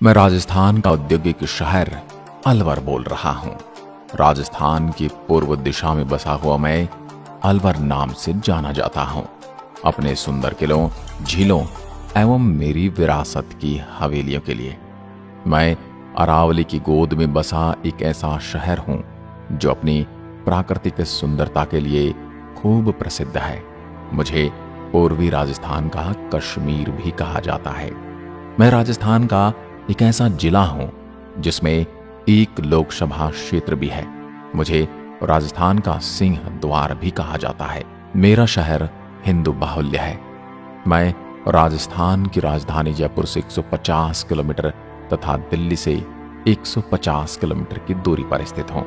मैं राजस्थान का औद्योगिक शहर अलवर बोल रहा हूँ। राजस्थान की पूर्व दिशा में बसा हुआ मैं अलवर नाम से जाना जाता हूँ। अपने सुंदर किलों, झीलों एवं मेरी विरासत की हवेलियों के लिए मैं अरावली की गोद में बसा एक ऐसा शहर हूँ जो अपनी प्राकृतिक सुंदरता के लिए खूब प्रसिद्ध है। मुझे पूर्वी राजस्थान का कश्मीर भी कहा जाता है। मैं राजस्थान का एक ऐसा जिला हूं जिसमें एक लोकसभा क्षेत्र भी है। मुझे राजस्थान का सिंह द्वार भी कहा जाता है। मेरा शहर हिंदू बाहुल्य है। मैं राजस्थान की राजधानी जयपुर से 150 किलोमीटर तथा दिल्ली से 150 किलोमीटर की दूरी पर स्थित हूं।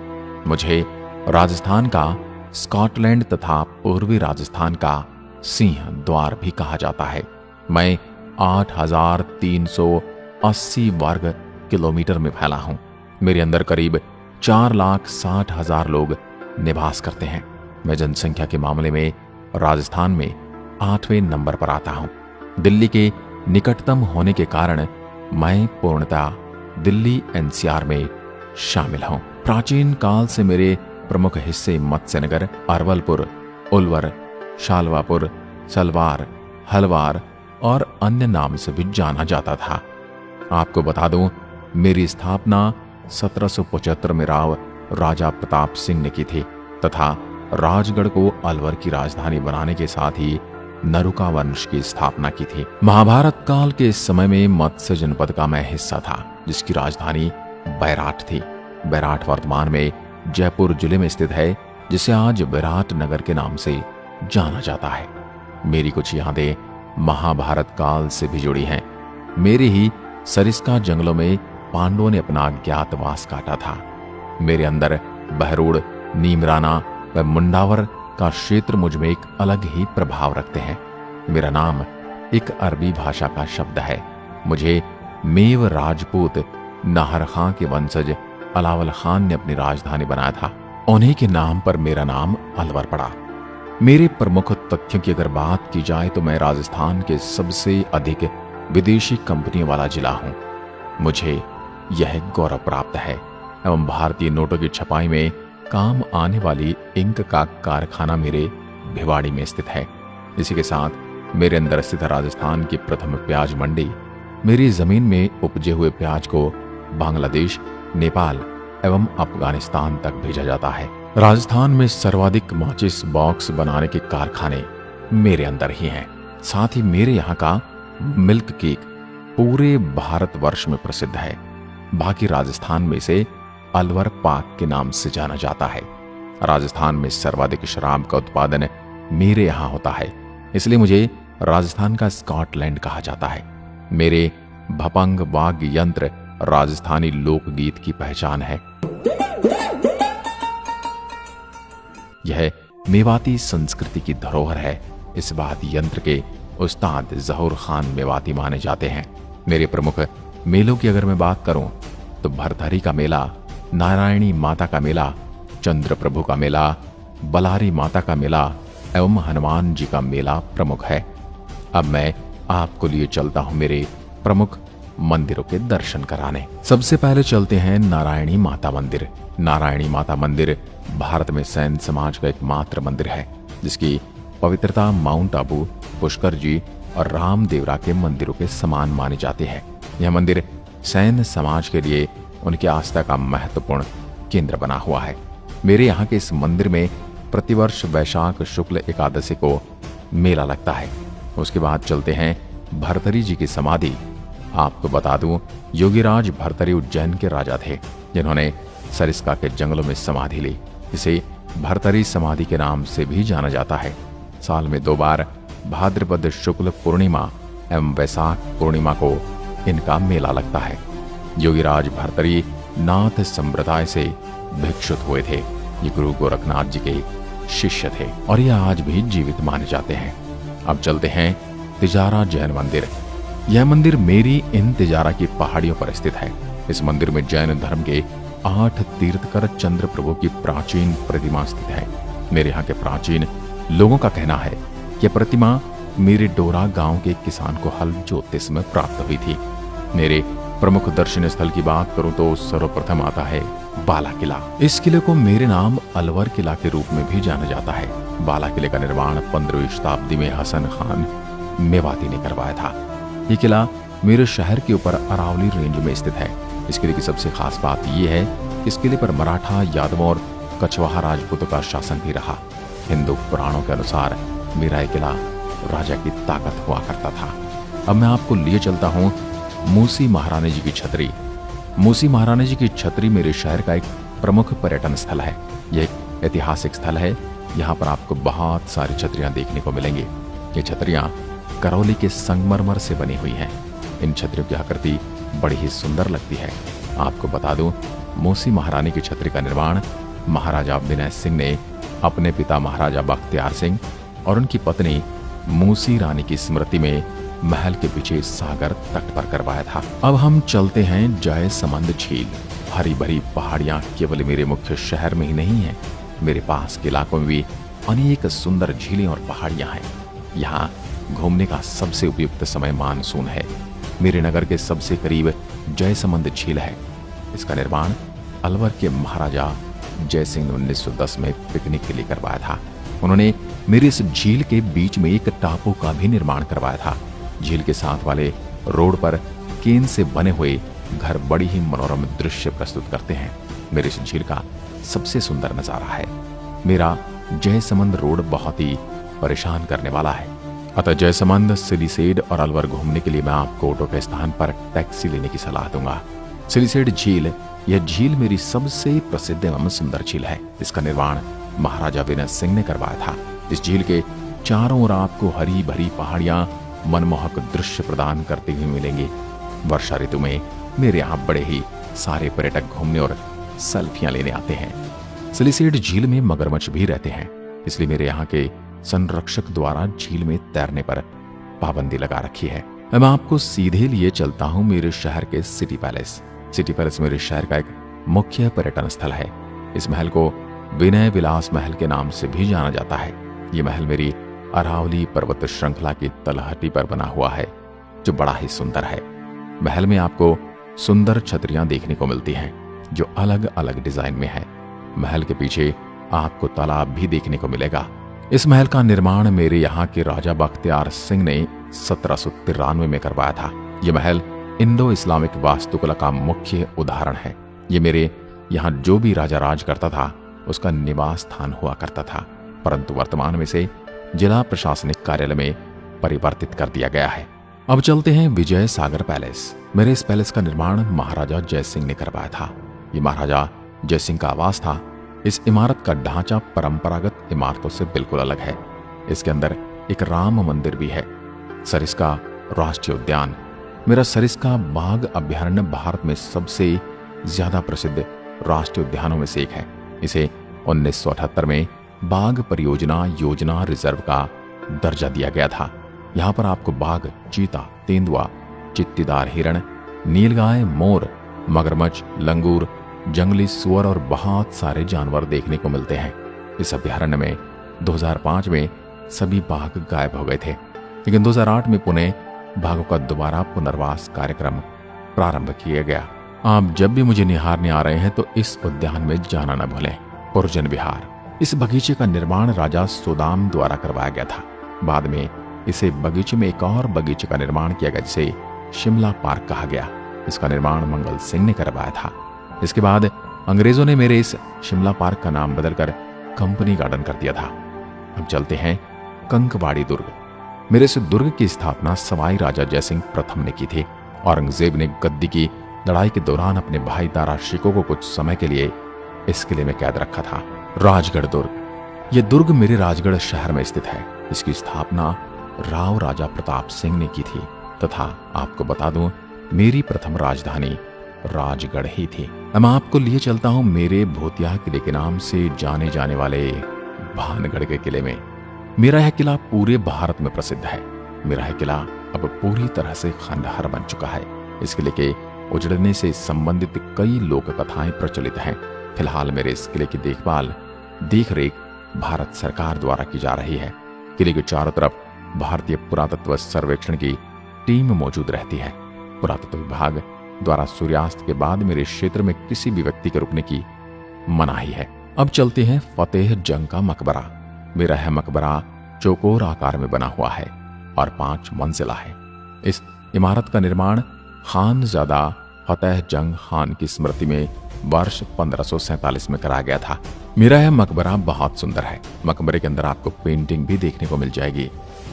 मुझे राजस्थान का स्कॉटलैंड तथा पूर्वी राजस्थान का सिंह द्वार भी कहा जाता है। मैं 8,380 वर्ग किलोमीटर में फैला हूं। मेरे अंदर करीब 4,60,000 लोग निवास करते हैं। मैं जनसंख्या के मामले में राजस्थान में 8वें नंबर पर आता हूं। दिल्ली के निकटतम होने के कारण मैं पूर्णतः दिल्ली एनसीआर में शामिल हूं। प्राचीन काल से मेरे प्रमुख हिस्से मत्स्यनगर, अरवलपुर, उलवर, शालवापुर, सलवार, हलवार और अन्य नाम से भी जाना जाता था। आपको बता दूं, मेरी स्थापना 1775 में राव राजा प्रताप सिंह ने की थी तथा राजगढ़ को अलवर की राजधानी बनाने के साथ ही नरुका वंश की स्थापना की थी। महाभारत काल के इस समय में मत्स्य जनपद का मैं हिस्सा था, जिसकी राजधानी बैराट थी। बैराट वर्तमान में जयपुर जिले में स्थित है, जिसे आज विराट नगर के नाम से जाना जाता है। मेरी कुछ यादें महाभारत काल से भी जुड़ी हैं। मेरी ही सरिस्का जंगलों में पांडवों ने अपना अज्ञातवास काटा था। मेरे अंदर बहरूड़, नीमराना व मुंडावर का क्षेत्र मुझ में एक अलग ही प्रभाव रखते हैं। मेरा नाम एक अरबी भाषा का शब्द है। मुझे मेव राजपूत नाहर खां के वंशज अलावल खान ने अपनी राजधानी बनाया था। उन्हीं के नाम पर मेरा नाम अलवर पड़ा। मेरे प्रमुख तथ्यों की अगर बात की जाए तो मैं राजस्थान के सबसे अधिक विदेशी कंपनियों वाला जिला हूं। मुझे यह गौरव प्राप्त है एवं भारतीय नोटों की छपाई में काम आने वाली इंक का कारखाना मेरे भिवाड़ी में स्थित है। इसी के साथ मेरे अंदर स्थित राजस्थान की प्रथम प्याज मंडी, मेरी जमीन में उपजे हुए प्याज को बांग्लादेश, नेपाल एवं अफगानिस्तान तक भेजा जाता है। राजस्थान में सर्वाधिक माचिस बॉक्स बनाने के कारखाने मेरे अंदर ही हैं। साथ ही मेरे यहाँ का मिल्क केक पूरे भारतवर्ष में प्रसिद्ध है। बाकी राजस्थान में से अलवर पाक के नाम से जाना जाता है। राजस्थान में सर्वाधिक शराब का उत्पादन मेरे यहाँ होता है, इसलिए मुझे राजस्थान का स्कॉटलैंड कहा जाता है। मेरे भपंग वाद्य यंत्र राजस्थानी लोकगीत की पहचान है। यह मेवाती संस्कृति की धरोहर है। इस वाद्य यंत्र के उस्ताद जहूर खान मेवाती माने जाते हैं। मेरे प्रमुख मेलों की अगर मैं बात करूं तो भरथरी का मेला, नारायणी माता का मेला, चंद्र प्रभु का मेला, बलारी माता का मेला एवं हनुमान जी का मेला प्रमुख है। अब मैं आपको लिए चलता हूं मेरे प्रमुख मंदिरों के दर्शन कराने। सबसे पहले चलते हैं नारायणी माता मंदिर। नारायणी माता मंदिर भारत में सैन समाज का एकमात्र मंदिर है, जिसकी पवित्रता माउंट आबू, पुष्कर जी और रामदेवरा के मंदिरों के समान मानी जाती है। यह मंदिर सैन समाज के लिए उनकी आस्था का महत्वपूर्ण केंद्र बना हुआ है। मेरे यहाँ के इस मंदिर में प्रतिवर्ष वैशाख शुक्ल एकादशी को मेला लगता है। उसके बाद चलते हैं भरथरी जी की समाधि। आपको बता दूं, योगीराज भरथरी उज्जैन के राजा थे, जिन्होंने सरिस्का के जंगलों में समाधि ली। इसे भरथरी समाधि के नाम से भी जाना जाता है। साल में 2 बार भाद्रपद शुक्ल पूर्णिमा एवं वैशाख पूर्णिमा को इनका मेला लगता है। योगीराज भरथरी नाथ संप्रदाय से भिक्षुत हुए थे। ये गुरु गोरखनाथ जी के शिष्य थे और ये आज भी जीवित माने जाते हैं। अब चलते हैं तिजारा जैन मंदिर। यह मंदिर मेरी इन तिजारा की पहाड़ियों पर स्थित है। इस मंदिर में जैन धर्म के 8 तीर्थकर चंद्र प्रभु की प्राचीन प्रतिमा स्थित है। मेरे यहाँ के प्राचीन लोगों का कहना है कि प्रतिमा मेरे डोरा गांव के किसान को हल जोतते समय प्राप्त हुई थी। मेरे प्रमुख दर्शनीय स्थल की बात करूं तो सर्वप्रथम आता है बाला किला। इस किले को मेरे नाम अलवर किला के रूप में भी जाना जाता है। बाला किले का निर्माण 15वीं शताब्दी में हसन खान मेवाती ने करवाया था। ये किला मेरे शहर के ऊपर अरावली रेंज में स्थित है। इस किले की सबसे खास बात यह है कि इस किले पर मराठा, यादवों और कछवाहा राजपूतों का शासन भी रहा। हिंदू पुराणों के अनुसार मेरा यह किला राजा की ताकत हुआ करता था। अब मैं आपको लिए चलता हूँ मूसी महारानी जी की छतरी। मूसी महारानी जी की छतरी मेरे शहर का एक प्रमुख पर्यटन स्थल है। यह एक ऐतिहासिक स्थल है। यहाँ पर आपको बहुत सारी छतरियां देखने को मिलेंगी। ये छतरियां करौली के संगमरमर से बनी हुई हैं। इन छतरियों की आकृति बड़ी ही सुंदर लगती है। आपको बता दूं, मूसी महारानी की छतरी का निर्माण महाराजा विनय सिंह ने अपने पिता महाराजा बख्तियार सिंह और उनकी पत्नी मूसी रानी की स्मृति में महल के पीछे सागर तट पर करवाया था। अब हम चलते हैं जयसमंद झील। हरी भरी पहाड़ियां केवल मेरे मुख्य शहर में ही नहीं है, मेरे पास के इलाकों में भी अनेक सुंदर झीलें और पहाड़ियां हैं। यहाँ घूमने का सबसे उपयुक्त समय मानसून है। मेरे नगर के सबसे करीब जयसमंद झील है। इसका निर्माण अलवर के महाराजा जयसिंह ने 1910 में पिकनिक के लिए करवाया था। उन्होंने मेरी इस झील के बीच में एक टापू का भी निर्माण करवाया था। झील के साथ वाले रोड पर केन से बने हुए घर बड़ी ही मनोरम दृश्य प्रस्तुत करते हैं। मेरी इस झील का सबसे सुंदर नजारा है। मेरा जयसमंद रोड बहुत ही परेशान करने वाला है। अतः जयसमंद, सिलीसेड और अलवर घूमने के लिए मैं आपको ऑटो के स्थान पर टैक्सी लेने की सलाह दूंगा। सिलीसेड झील, यह झील मेरी सबसे प्रसिद्ध एवं सुंदर झील है। इसका निर्माण महाराजा विनय सिंह ने करवाया था। इस झील के चारों ओर आपको हरी भरी पहाड़ियां मनमोहक दृश्य प्रदान करते हुए मिलेंगे। वर्षा ऋतु में मेरे यहाँ बड़े ही सारे पर्यटक घूमने और सेल्फियां लेने आते हैं। सिलीसेड झील में मगरमच्छ भी रहते हैं, इसलिए मेरे यहाँ के संरक्षक द्वारा झील में तैरने पर पाबंदी लगा रखी है। मैं आपको सीधे लिए चलता हूँ मेरे शहर के सिटी पैलेस। सिटी पैलेस मेरे शहर का एक मुख्य पर्यटन स्थल है। इस महल को विनय विलास महल के नाम से भी जाना जाता है। ये महल मेरी अरावली पर्वत श्रृंखला की तलहटी पर बना हुआ है, जो बड़ा ही सुंदर है। महल में आपको सुंदर छतरियां देखने को मिलती हैं, जो अलग अलग डिजाइन में है। महल के पीछे आपको तालाब भी देखने को मिलेगा। इस महल का निर्माण मेरे यहाँ के राजा बख्तियार सिंह ने 1793 में करवाया था। यह महल इंडो इस्लामिक वास्तुकला का मुख्य उदाहरण है। ये मेरे यहाँ जो भी राजा राज करता था उसका निवास स्थान हुआ करता था, परंतु वर्तमान में इसे जिला प्रशासनिक कार्यालय में परिवर्तित कर दिया गया है। अब चलते हैं विजय सागर पैलेस। मेरे इस पैलेस का निर्माण महाराजा जयसिंह ने करवाया था। ये महाराजा जयसिंह का आवास था। इस इमारत का ढांचा परंपरागत इमारतों से बिल्कुल अलग है। इसके अंदर एक राम मंदिर भी है। सरिस्का राष्ट्रीय उद्यान, मेरा सरिस्का बाघ अभ्यारण्य भारत में सबसे ज्यादा प्रसिद्ध राष्ट्रीय उद्यानों में से एक है। इसे 1978 में बाघ परियोजना योजना रिजर्व का दर्जा दिया गया था। यहाँ पर आपको बाघ, चीता, तेंदुआ, चित्तीदार हिरण, नीलगाय, मोर, मगरमच्छ, लंगूर, जंगली सुअर और बहुत सारे जानवर देखने को मिलते हैं। इस अभ्यारण्य में 2005 में सभी बाघ गायब हो गए थे, लेकिन 2008 में पुनः बाघों का दोबारा पुनर्वास कार्यक्रम प्रारंभ किया गया। आप जब भी मुझे निहारने आ रहे हैं तो इस उद्यान में जाना न भूलें। पुरजन विहार, इस बगीचे का निर्माण राजा सोदाम द्वारा करवाया गया था। बाद में इसे बगीचे में एक और बगीचे का निर्माण किया गया, जिसे शिमला पार्क कहा गया। इसका निर्माण मंगल सिंह ने करवाया था। इसके बाद अंग्रेजों ने मेरे इस शिमला पार्क का नाम बदलकर कंपनी गार्डन कर दिया था। अब चलते हैं कंकवाड़ी दुर्ग। मेरे इस दुर्ग की स्थापना सवाई राजा जयसिंह प्रथम ने की थी। औरंगजेब ने गद्दी की लड़ाई के दौरान अपने भाई दारा शिकोह को कुछ समय के लिए इस किले में कैद रखा था। राजगढ़ दुर्ग, यह दुर्ग मेरे राजगढ़ शहर में स्थित है। इसकी स्थापना राव राजा प्रताप सिंह ने की थी तथा आपको बता दूं, मेरी प्रथम राजधानी राजगढ़ ही थी। मैं आपको लिए चलता हूं मेरे भूतिया किले के नाम से जाने जाने वाले भानगढ़ के किले में। मेरा यह किला पूरे भारत में प्रसिद्ध है। मेरा यह किला अब पूरी तरह से खंडहर बन चुका है। इस किले के उजड़ने से संबंधित कई लोक कथाएं प्रचलित हैं। फिलहाल मेरे इस किले की देखभाल देखरेख भारत सरकार द्वारा की जा रही है। किले के चारों तरफ भारतीय पुरातत्व सर्वेक्षण की टीम मौजूद रहती है। पुरातत्व विभाग द्वारा सूर्यास्त के बाद मेरे क्षेत्र में किसी भी व्यक्ति के रुकने की मनाही है। अब चलते हैं फतेह जंग का मकबरा। मेरा यह मकबरा चौकोर आकार में बना हुआ है और 5 मंजिला है। इस इमारत का निर्माण खानजादा फतेह जंग खान की स्मृति में वर्ष 1547 में कराया गया था। मेरा यह मकबरा बहुत सुंदर है। मकबरे के अंदर आपको पेंटिंग भी देखने को मिल जाएगी।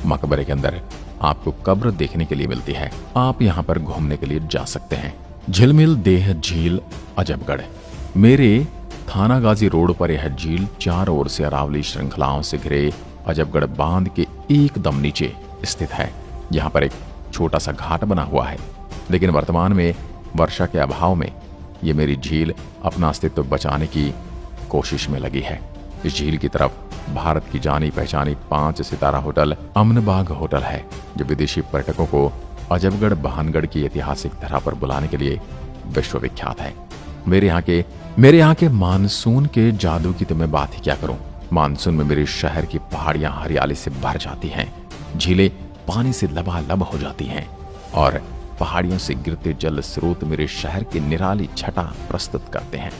मकबरे के अंदर आपको कब्र देखने के लिए मिलती है। आप यहाँ पर घूमने के लिए जा सकते हैं। झिलमिल देह झील अजबगढ़। मेरे थानागाजी रोड पर यह झील चारों ओर से अरावली श्रृंखलाओं से घिरे अजबगढ़ बांध के एकदम नीचे स्थित है। यहाँ पर एक छोटा सा घाट बना हुआ है, लेकिन वर्तमान में वर्षा के अभाव में ये मेरी झील अपना अस्तित्व बचाने की कोशिश में लगी है। इस झील की तरफ भारत की जानी पहचानी 5 सितारा होटल अमनबाग होटल है, जो विदेशी पर्यटकों को अजबगढ़ बहनगढ़ की ऐतिहासिक धरा पर बुलाने के लिए विश्वविख्यात है। मेरे यहाँ के मानसून के जादू की तो मैं बात ही क्या करूं। मानसून में मेरे शहर की पहाड़ियां हरियाली से भर जाती हैं, झीलें पानी से लबालब हो जाती हैं और पहाड़ियों से गिरते जल स्रोत मेरे शहर की निराली छटा प्रस्तुत करते हैं।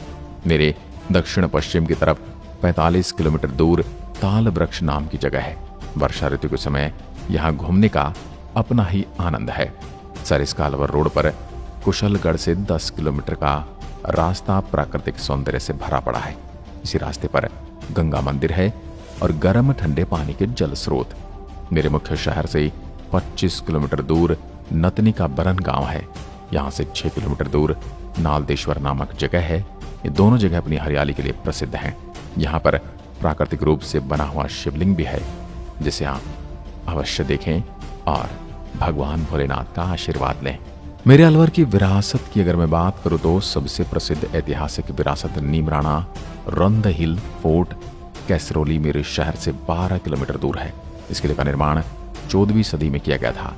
मेरे दक्षिण पश्चिम की तरफ 45 किलोमीटर दूर ताल वृक्ष नाम की जगह है। वर्षा ऋतु के समय यहाँ घूमने का अपना ही आनंद है। सरिस्का अलवर रोड पर कुशलगढ़ से 10 किलोमीटर का रास्ता प्राकृतिक सौंदर्य से भरा पड़ा है। इसी रास्ते पर गंगा मंदिर है और गर्म ठंडे पानी के जल स्रोत। मेरे मुख्य शहर से 25 किलोमीटर दूर नतनी का बरन गांव है। यहाँ से 6 किलोमीटर दूर नालदेश्वर नामक जगह है। ये दोनों जगह अपनी हरियाली के लिए प्रसिद्ध हैं। यहाँ पर प्राकृतिक रूप से बना हुआ शिवलिंग भी है, जिसे आप अवश्य देखें और भगवान भोलेनाथ का आशीर्वाद लें। मेरे अलवर की विरासत की अगर मैं बात करूं तो सबसे प्रसिद्ध ऐतिहासिक विरासत नीमराणा रंद हिल फोर्ट कैसरोली मेरे शहर से 12 किलोमीटर दूर है। इस किले का निर्माण 14वीं सदी में किया गया था।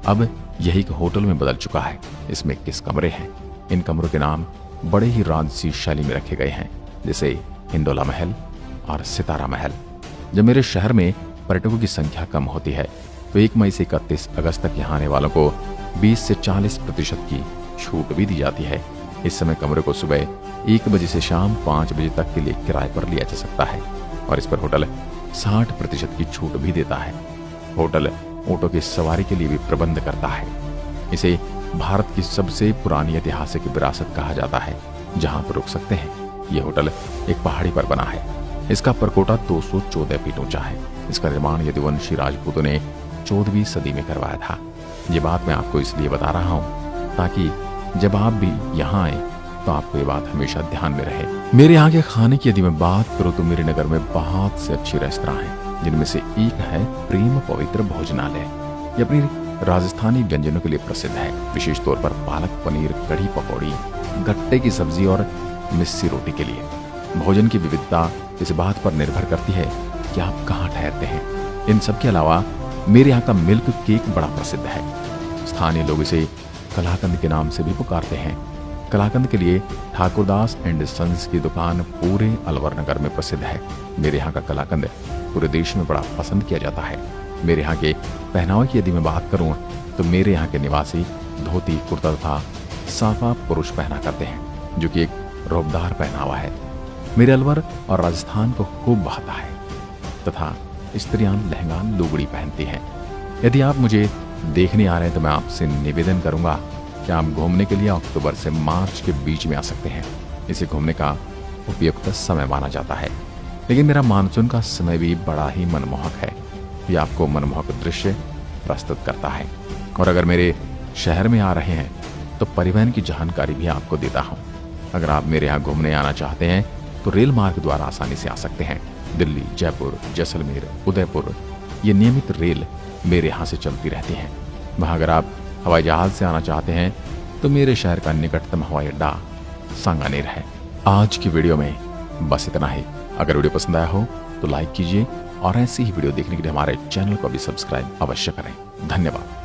अब यही एक होटल में बदल चुका है। इसमें 21 कमरे हैं। इन कमरों के नाम बड़े ही राजसी शैली में रखे गए हैं, जैसे हिंडोला महल और सितारा महल। जब मेरे शहर में पर्यटकों की संख्या कम होती है तो 1 मई से 31 अगस्त तक यहाँ आने वालों को 20 से 40% की छूट भी दी जाती है। इस समय कमरे को सुबह 1 बजे से शाम 5 बजे तक के लिए किराए पर लिया जा सकता है और इस पर होटल 60% की छूट भी देता है। होटल ऊँटों की सवारी के लिए भी प्रबंध करता है। इसे भारत की सबसे पुरानी ऐतिहासिक विरासत कहा जाता है, जहाँ पर रुक सकते हैं। ये होटल एक पहाड़ी पर बना है। इसका परकोटा 214 फीट ऊंचा है। इसका निर्माण यदुवंशी राजपूतों ने 14वीं सदी में करवाया था। ये बात मैं आपको इसलिए बता रहा हूँ ताकि जब आप भी यहाँ आए तो आपको ये बात हमेशा ध्यान में रहे। मेरे यहाँ के खाने की यदि मैं बात करूँ तो मेरे नगर में बहुत से अच्छे रेस्तरां हैं, जिनमें से एक है प्रेम पवित्र भोजनालय। ये अपनी राजस्थानी व्यंजनों के लिए प्रसिद्ध है, विशेष तौर पर पालक पनीर, कढ़ी पकौड़ी, गट्टे की सब्जी और मिस्सी रोटी के लिए। भोजन की विविधता इस बात पर निर्भर करती है कि आप कहाँ ठहरते हैं। इन सब के अलावा मेरे यहाँ का मिल्क केक बड़ा प्रसिद्ध है। स्थानीय लोग इसे कलाकंद के नाम से भी पुकारते हैं। कलाकंद के लिए ठाकुरदास एंड सन्स की दुकान पूरे अलवर नगर में प्रसिद्ध है। मेरे यहाँ का कलाकंद पूरे देश में बड़ा पसंद किया जाता है। मेरे यहाँ के पहनावे की यदि मैं बात करूँ तो मेरे यहाँ के निवासी धोती कुर्ता तथा साफा पुरुष पहना करते हैं, जो कि एक रोबदार पहनावा है। मेरे अलवर और राजस्थान को खूब भाता है तथा स्त्रियां लहंगा लुगड़ी पहनती हैं। यदि आप मुझे देखने आ रहे हैं तो मैं आपसे निवेदन करूंगा कि आप घूमने के लिए अक्टूबर से मार्च के बीच में आ सकते हैं। इसे घूमने का उपयुक्त समय माना जाता है, लेकिन मेरा मानसून का समय भी बड़ा ही मनमोहक है। ये आपको मनमोहक दृश्य प्रस्तुत करता है। और अगर मेरे शहर में आ रहे हैं तो परिवहन की जानकारी भी आपको देता हूँ। अगर आप मेरे यहाँ घूमने आना चाहते हैं तो रेल मार्ग द्वारा आसानी से आ सकते हैं। दिल्ली, जयपुर, जैसलमेर, उदयपुर ये नियमित रेल मेरे यहाँ से चलती रहती हैं। वहाँ अगर आप हवाई जहाज से आना चाहते हैं तो मेरे शहर का निकटतम हवाई अड्डा सांगानेर है। आज की वीडियो में बस इतना ही। अगर वीडियो पसंद आया हो तो लाइक कीजिए और ऐसी ही वीडियो देखने के लिए हमारे चैनल को भी सब्सक्राइब अवश्य करें। धन्यवाद।